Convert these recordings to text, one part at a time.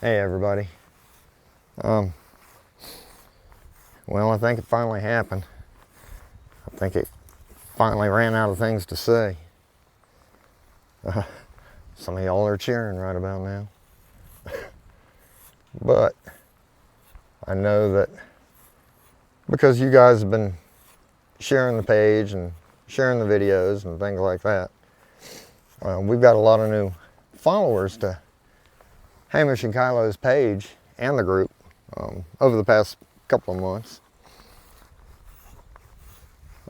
Hey everybody. Well, I think it finally happened. I think it finally ran out of things to say. Some of y'all are cheering right about now. But I know that because you guys have been sharing the page and sharing the videos and things like that, we've got a lot of new followers to Hamish and Kylo's page and the group over the past couple of months.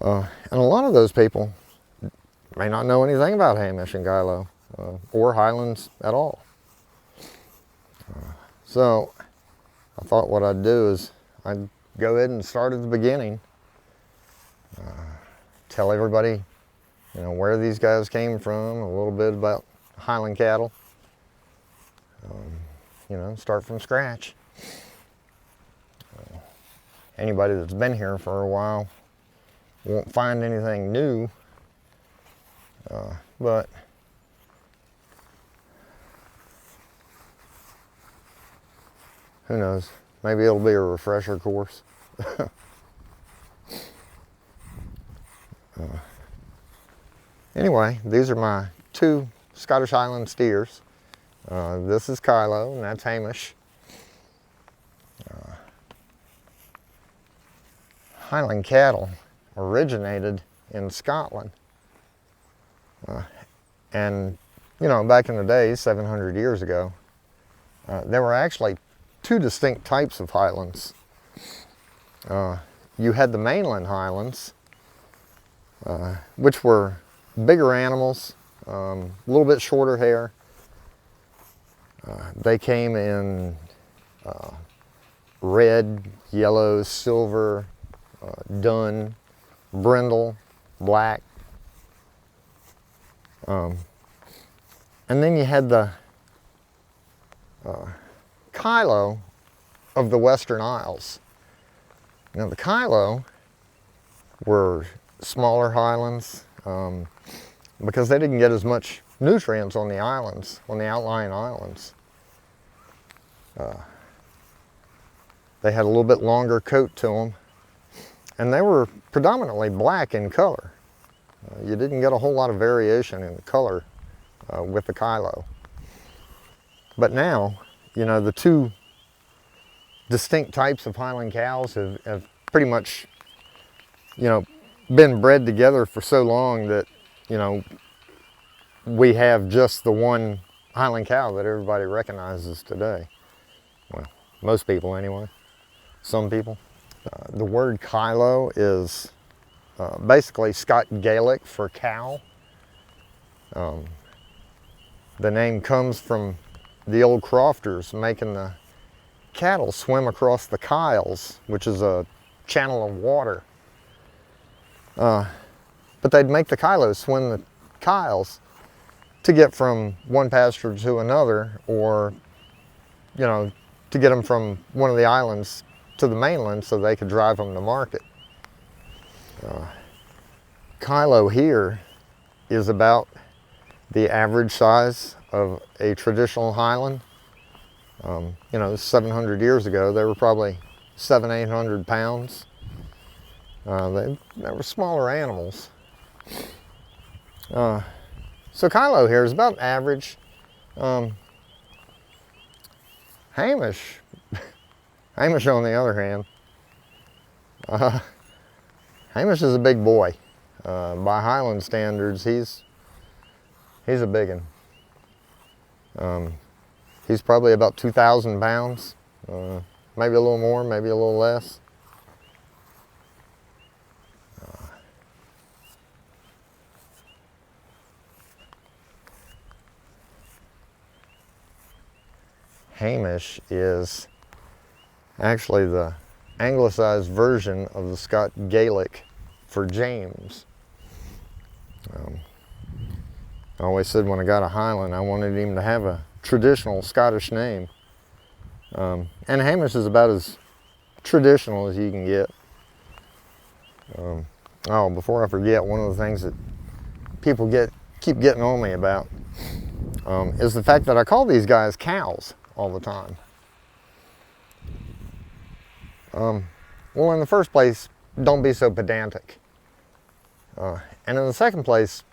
And a lot of those people may not know anything about Hamish and Kylo or Highlands at all. So I thought what I'd do is I'd go ahead and start at the beginning. Tell everybody, where these guys came from, a little bit about Highland cattle. Start from scratch. Anybody that's been here for a while won't find anything new, but who knows? Maybe it'll be a refresher course. Anyway, these are my two Scottish Highland steers. This is Kylo, and that's Hamish. Highland cattle originated in Scotland. And, back in the day, 700 years ago, there were actually two distinct types of Highlands. You had the mainland Highlands, which were bigger animals, a little bit shorter hair. They came in red, yellow, silver, dun, brindle, black. And then you had the Kylo of the Western Isles. Now the Kylo were smaller Highlands because they didn't get as much nutrients on the islands, on the outlying islands. They had a little bit longer coat to them, and they were predominantly black in color. You didn't get a whole lot of variation in the color with the Kylo. But now, the two distinct types of Highland cows have pretty much, been bred together for so long that, we have just the one Highland cow that everybody recognizes today. Well, most people anyway. Some people. The word Kylo is basically Scott Gaelic for cow. The name comes from the old crofters making the cattle swim across the Kyles, which is a channel of water. But they'd make the Kylos swim the Kyles to get from one pasture to another, or, to get them from one of the islands to the mainland so they could drive them to market. Kylo here is about the average size of a traditional Highland. 700 years ago, they were probably 700-800 pounds. They were smaller animals. So Kylo here is about average. Hamish on the other hand, Hamish is a big boy. By Highland standards, he's a big one. He's probably about 2,000 pounds, maybe a little more, maybe a little less. Hamish is actually the anglicized version of the Scott Gaelic for James. I always said when I got a Highland, I wanted him to have a traditional Scottish name. And Hamish is about as traditional as you can get. Before I forget, one of the things that people keep getting on me about is the fact that I call these guys cows all the time? Well, in the first place, don't be so pedantic. And in the second place,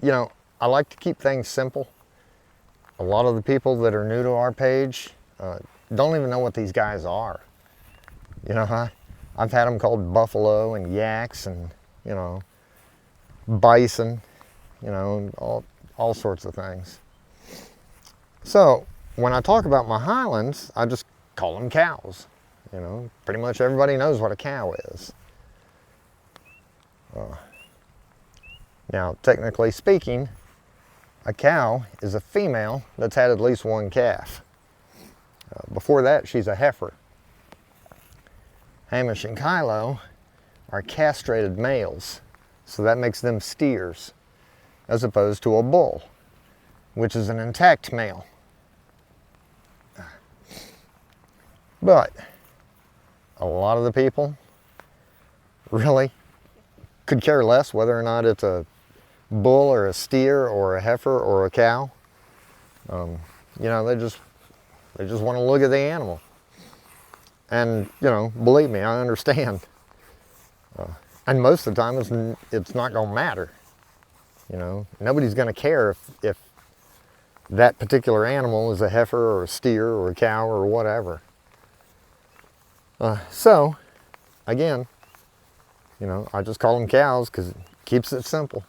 you know, I like to keep things simple. A lot of the people that are new to our page don't even know what these guys are. You know, I've had them called buffalo and yaks and, you know, bison, you know, all sorts of things. So when I talk about my Highlands, I just call them cows. You know, pretty much everybody knows what a cow is. Now, technically speaking, a cow is a female that's had at least one calf. Before that, she's a heifer. Hamish and Kylo are castrated males, so that makes them steers, as opposed to a bull, which is an intact male. But a lot of the people really could care less whether or not it's a bull or a steer or a heifer or a cow. You know, they just want to look at the animal. And, you know, believe me, I understand. And most of the time it's not going to matter. You know, nobody's going to care if that particular animal is a heifer or a steer or a cow or whatever. So, again, you know, I just call them cows because it keeps it simple.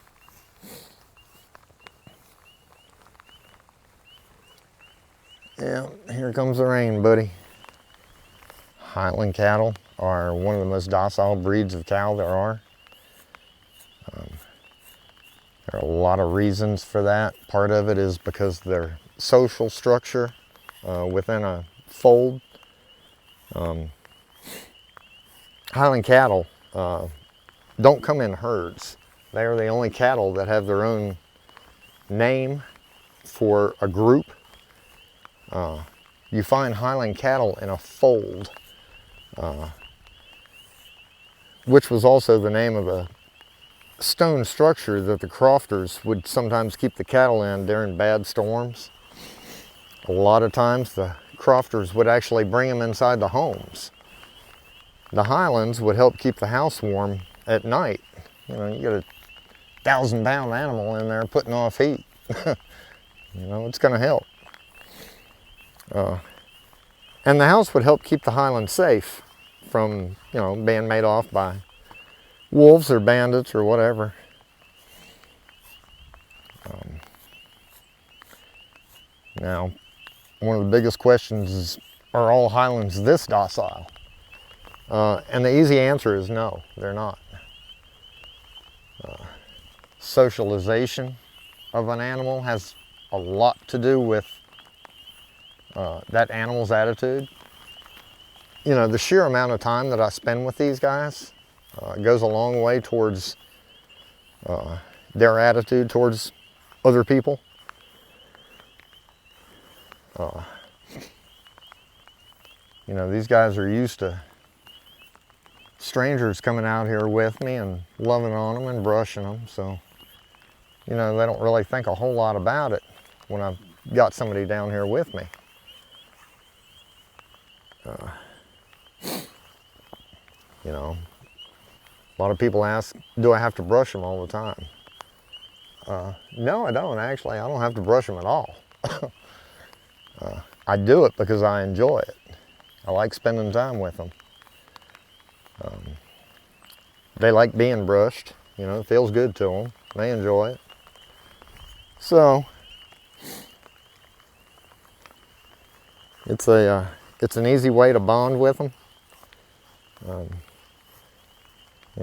Yeah, here comes the rain, buddy. Highland cattle are one of the most docile breeds of cow there are. There are a lot of reasons for that. Part of it is because their social structure within a fold. Highland cattle don't come in herds. They are the only cattle that have their own name for a group. You find Highland cattle in a fold, which was also the name of a stone structure that the crofters would sometimes keep the cattle in during bad storms. A lot of times the crofters would actually bring them inside the homes. The Highlands would help keep the house warm at night. You know, you get a 1,000-pound animal in there putting off heat. You know, it's going to help. And the house would help keep the Highlands safe from, you know, being made off by wolves or bandits or whatever. Now, one of the biggest questions is, are all Highlands this docile? And the easy answer is no, they're not. Socialization of an animal has a lot to do with that animal's attitude. You know, the sheer amount of time that I spend with these guys goes a long way towards their attitude towards other people. You know, these guys are used to strangers coming out here with me and loving on them and brushing them, so, you know, they don't really think a whole lot about it when I've got somebody down here with me. You know, a lot of people ask, do I have to brush them all the time? No, I don't actually. I don't have to brush them at all. I do it because I enjoy it. I like spending time with them. They like being brushed, you know, it feels good to them. They enjoy it. So, it's an easy way to bond with them. You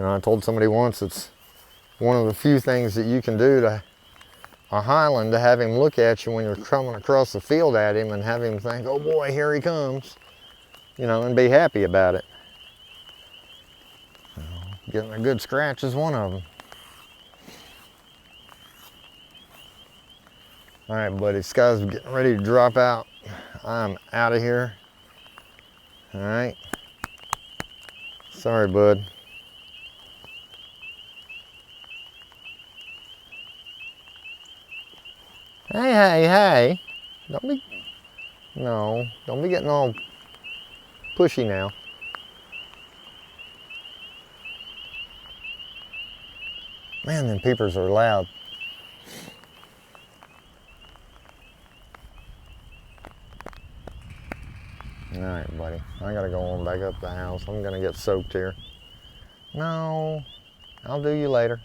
know, I told somebody once it's one of the few things that you can do to a Highland, to have him look at you when you're coming across the field at him and have him think, oh boy, here he comes, you know, and be happy about it. Getting a good scratch is one of them. All right, buddy, sky's getting ready to drop out. I'm out of here. All right. Sorry, bud. Hey, hey, hey. No, don't be getting all pushy now. Man, them peepers are loud. All right, buddy. I gotta go on back up the house. I'm gonna get soaked here. No, I'll do you later.